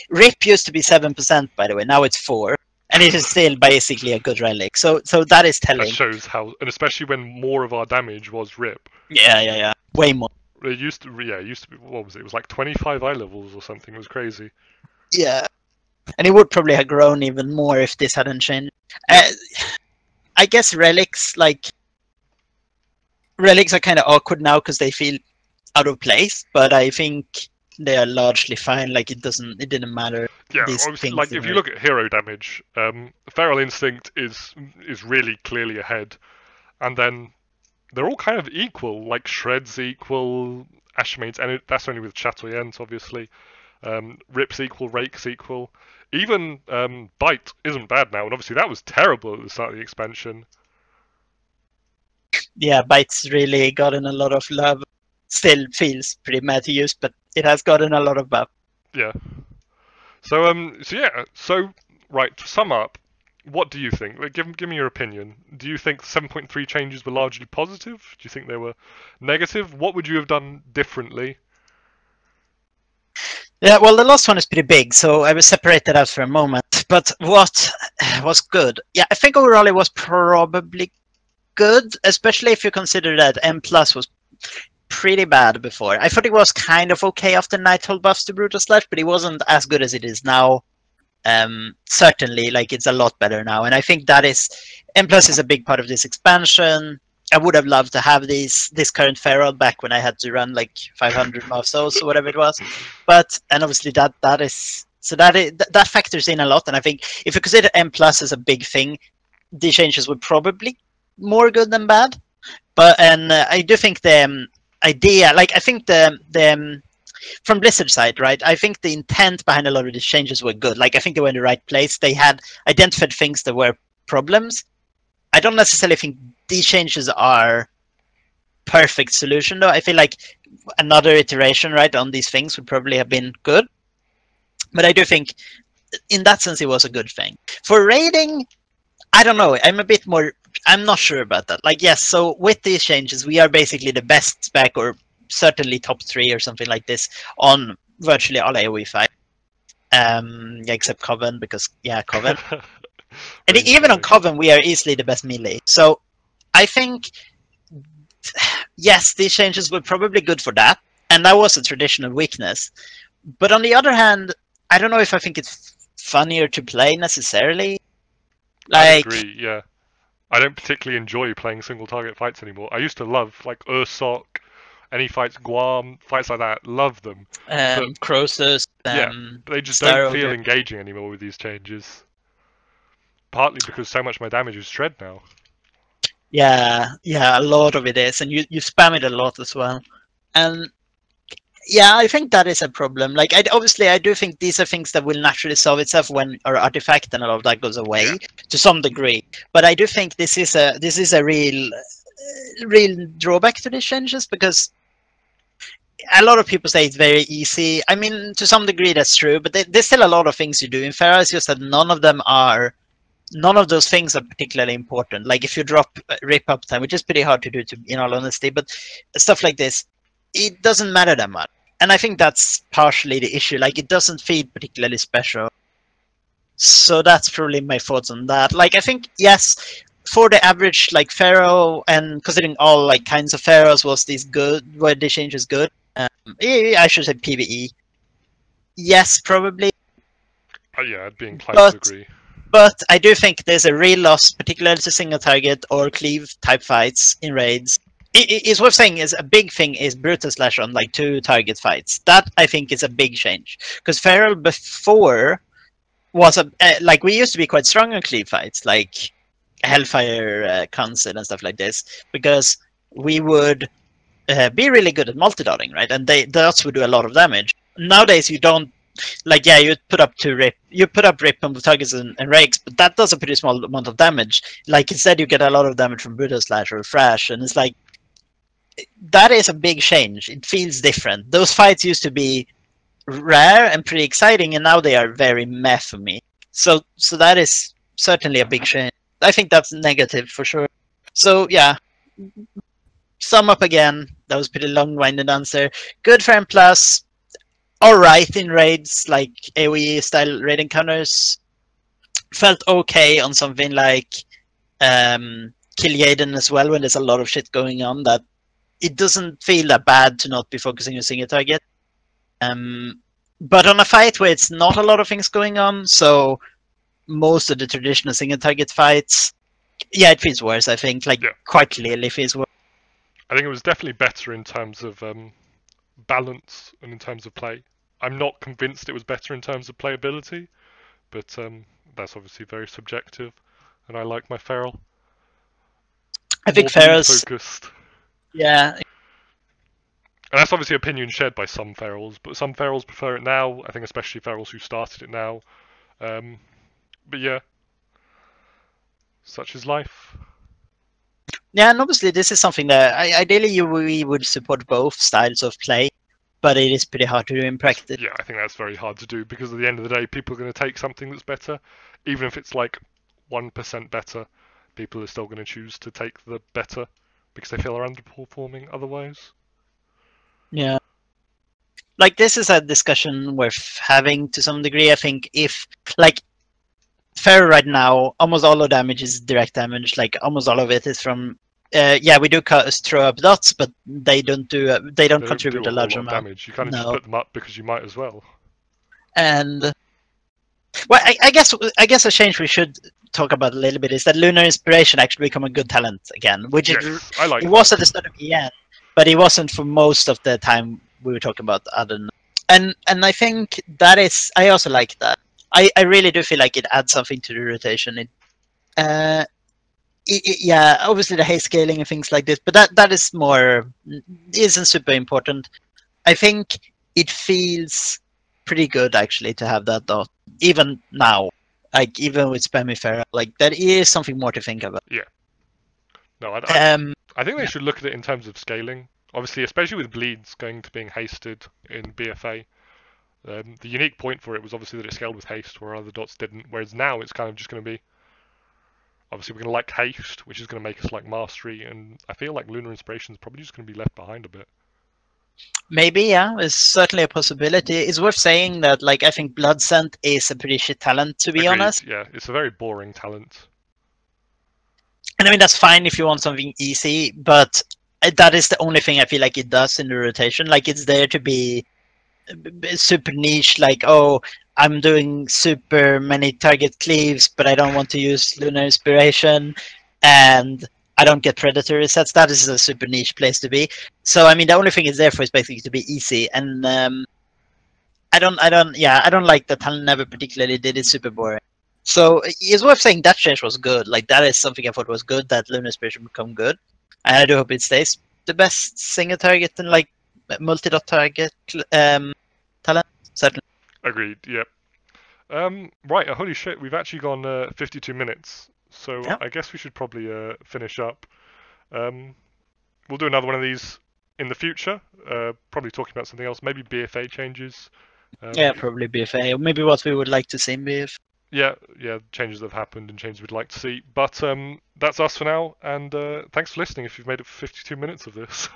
Rip used to be 7%, by the way. Now it's 4%, and it is still basically a good relic. So that is telling. That shows how, and especially when more of our damage was Rip. Yeah, way more. It used to, yeah, it used to be. What was it? It was like 25 eye levels or something. It was crazy. Yeah, and it would probably have grown even more if this hadn't changed. Yeah. I guess relics are kind of awkward now because they feel out of place, but I think they are largely fine. Like it didn't matter. Yeah, These obviously, things like if you look at hero damage, Feral Instinct is really clearly ahead, and then they're all kind of equal. Like Shred's equal, Ashmane's, and that's only with Chatoyant, obviously. Rip's equal, Rake's equal. Even Bite isn't bad now, and obviously that was terrible at the start of the expansion. Yeah, Bite's really gotten a lot of love. Still feels pretty mad to use, but it has gotten a lot of buff. Yeah. So right, to sum up, what do you think? Like, give me your opinion. Do you think 7.3 changes were largely positive? Do you think they were negative? What would you have done differently? Yeah, well, the last one is pretty big, so I will separate that out for a moment. But what was good? Yeah, I think overall it was probably good, especially if you consider that M Plus was pretty bad before. I thought it was kind of okay after Nighthold buffs to Brutal Slash, but it wasn't as good as it is now. Certainly, like it's a lot better now, and I think that is M Plus is a big part of this expansion. I would have loved to have this current Feral back when I had to run like 500 Mavsos or whatever it was, and obviously that factors in a lot. And I think if you consider M Plus as a big thing, the changes were probably more good than bad. And I do think the idea, like I think the from Blizzard side, right? I think the intent behind a lot of these changes were good. Like I think they were in the right place. They had identified things that were problems. I don't necessarily think these changes are perfect solution though. I feel like another iteration, right, on these things would probably have been good. But I do think in that sense it was a good thing. For raiding, I don't know. I'm not sure about that. Like, yes, so with these changes, we are basically the best spec, or certainly top 3 or something like this, on virtually all AoE fights. Except Coven, because, yeah, Coven. And even on Coven, we are easily the best melee. So I think, yes, these changes were probably good for that. And that was a traditional weakness. But on the other hand, I don't know if I think it's funnier to play necessarily. I agree, yeah. I don't particularly enjoy playing single target fights anymore. I used to love like Ursoc, any fights, Guam, fights like that, love them. Croesus, yeah, but they just don't feel engaging anymore with these changes. Partly because so much of my damage is Shred now. Yeah, a lot of it is, and you spam it a lot as well. And yeah, I think that is a problem. Like, obviously, I do think these are things that will naturally solve itself when our artifact and a lot of that goes away to some degree. But I do think this is a real drawback to these changes, because a lot of people say it's very easy. I mean, to some degree that's true, but there's still a lot of things you do in Feral. It's just that none of those things are particularly important. Like if you drop rip uptime, which is pretty hard to do, in all honesty, but stuff like this, it doesn't matter that much. And I think that's partially the issue. Like, it doesn't feel particularly special. So that's probably my thoughts on that. Like, I think, yes, for the average, like, Pharaoh, and considering all, like, kinds of Pharaohs, were the changes good? I should say PvE. Yes, probably. Yeah, I'd be inclined to agree. But I do think there's a real loss, particularly to single target or cleave type fights in raids. It's worth saying is a big thing is Brutal Slash on like 2 target fights. That I think is a big change, because Feral before was like, we used to be quite strong on cleave fights, like Hellfire Council and stuff like this, because we would be really good at multi-dotting, right? And dots would do a lot of damage. Nowadays you don't, like, yeah, you put up rip on targets and rakes, but that does a pretty small amount of damage. Like, instead you get a lot of damage from Brutal Slash or Thrash, and it's like, that is a big change. It feels different. Those fights used to be rare and pretty exciting, and now they are very meh for me. So that is certainly a big change. I think that's negative for sure. So yeah, sum up again. That was a pretty long-winded answer. Good for M+. Alright in raids, like AoE style raid encounters. Felt okay on something like Kil'jaeden as well, when there's a lot of shit going on that it doesn't feel that bad to not be focusing on single target. But on a fight where it's not a lot of things going on, so most of the traditional single target fights, yeah, it feels worse. I think, like, quite clearly feels worse. I think it was definitely better in terms of balance and in terms of play. I'm not convinced it was better in terms of playability, but that's obviously very subjective, and I like my feral. I think ferals focused. Yeah. And that's obviously opinion shared by some ferals, but some ferals prefer it now. I think especially ferals who started it now. But yeah, such is life. Yeah, and obviously this is something that ideally we would support both styles of play, but it is pretty hard to do in practice. Yeah, I think that's very hard to do because at the end of the day, people are going to take something that's better, even if it's like 1% better. People are still going to choose to take the better because they feel they're underperforming otherwise. Yeah. Like, this is a discussion worth having to some degree. I think if, like, Feral right now, almost all of damage is direct damage. Like, almost all of it is from, yeah, we do throw up dots, but they don't contribute a large amount. Damage. You kind of just put them up because you might as well. And, well, I guess a change we should talk about a little bit is that Lunar Inspiration actually become a good talent again, which I like. It was at the start of EN, but it wasn't for most of the time we were talking about other. And I think that is, I also like that. I really do feel like it adds something to the rotation. Yeah, obviously the haste scaling and things like this, but that is more, isn't super important. I think it feels pretty good actually to have that dot, even now, like even with spammy feral, like that is something more to think about. Yeah. No, I think they should look at it in terms of scaling. Obviously, especially with bleeds going to being hasted in BFA. The unique point for it was obviously that it scaled with haste, where other dots didn't. Whereas now it's kind of just going to be, obviously we're going to like haste, which is going to make us like mastery, and I feel like Lunar Inspiration is probably just going to be left behind a bit. Maybe, yeah, it's certainly a possibility. It's worth saying that, like, I think Blood Scent is a pretty shit talent, to be honest. Yeah, it's a very boring talent. And I mean, that's fine if you want something easy, but that is the only thing I feel like it does in the rotation. Like, it's there to be super niche, like, oh, I'm doing super many target cleaves, but I don't want to use Lunar Inspiration, and I don't get Predator resets. That is a super niche place to be. So, I mean, the only thing it's there for is basically to be easy, and I don't like that talent never particularly did it super boring. So it's worth saying that change was good. Like, that is something I thought was good, that Lunar Inspiration become good, and I do hope it stays the best single target and like multi-dot target talent, certainly. Agreed, yep. Right, holy shit, we've actually gone 52 minutes, so yep. I guess we should probably finish up. We'll do another one of these in the future, probably talking about something else, maybe BFA changes. Yeah, probably BFA, or maybe what we would like to see in BF. Yeah, changes that have happened and changes we'd like to see. But that's us for now, and thanks for listening if you've made it for 52 minutes of this.